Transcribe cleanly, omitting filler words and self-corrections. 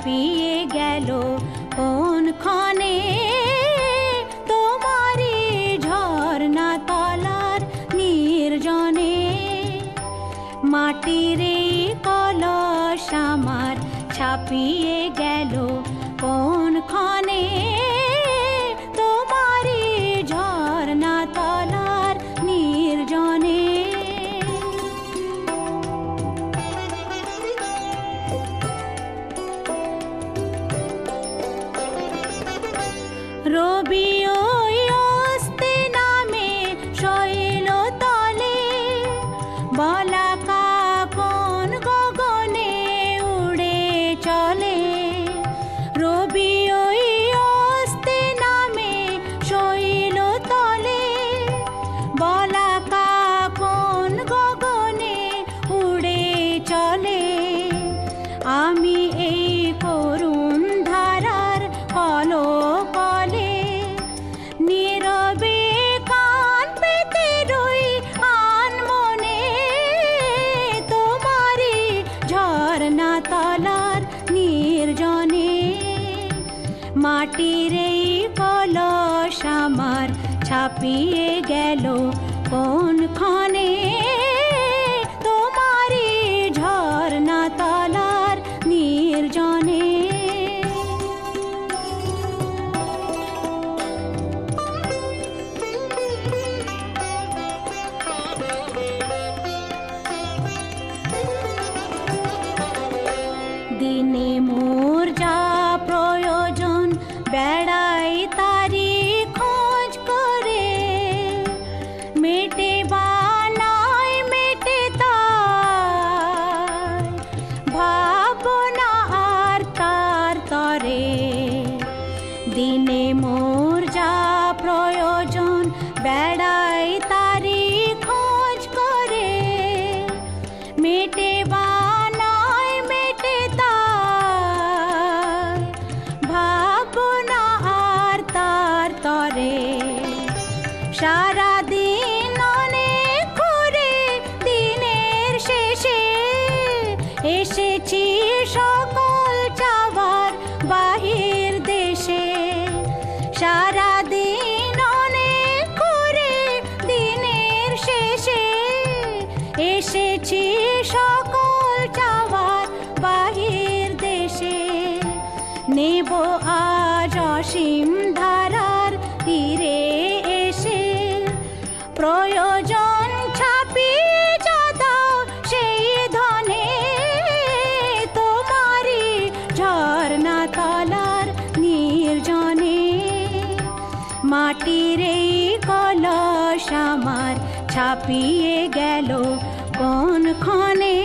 ছাপিয়ে গেল কোন ক্ষণে তোমারি ঝর্ণা তলার নির্জনে। মাটির এই কলস আমার ছাপিয়ে গেল কোন ক্ষণে তোমারি ঝর্ণা তলার নির্জনে। রবি ওই অস্তে নামে শৈল তলে, বলাকা কোন গগনে উড়ে চলে। রবি ওই অস্তে নামে শৈল তলে, বলাকা কোন গগনে উড়ে চলে। আমি এই করুণ ধারার কলকলে নীরবে কান পেতে রই আনমনে। তোমারি ঝর্ণা তলার নির্জনে। মাটির এই কলস আমার ছাপিয়ে গেল কোন ক্ষণে তোমারি ঝর্ণা তলার নির্জনে। দিনে মোর যা প্রয়োজন বেড়াই তারি খোঁজ করে, মেটে বা নাই মেটে তাই ভাবনা আর তার তরে। দিনে মোর যা প্রয়োজন বেড়াই তারি খোঁজ করে, মেটে বা নাই মেটে তাই ভাবনা আর তার তরে। সারাদিন অনেক ঘুরে দিনের শেষে এসেছি সকল চাওয়ার বাহির দেশে। সারাদিন অনেক ঘুরে দিনের শেষে এসেছি সকল চাওয়ার বাহির দেশে। নেব আজ অসীম ধারার তীরে এসে, প্রয়োজন ছাপিয়ে যা দাও সেই ধনে। তোমারি ঝর্ণা তলার নির্জনে। মাটির এই কলস আমার ছাপিয়ে গেল কোন ক্ষণে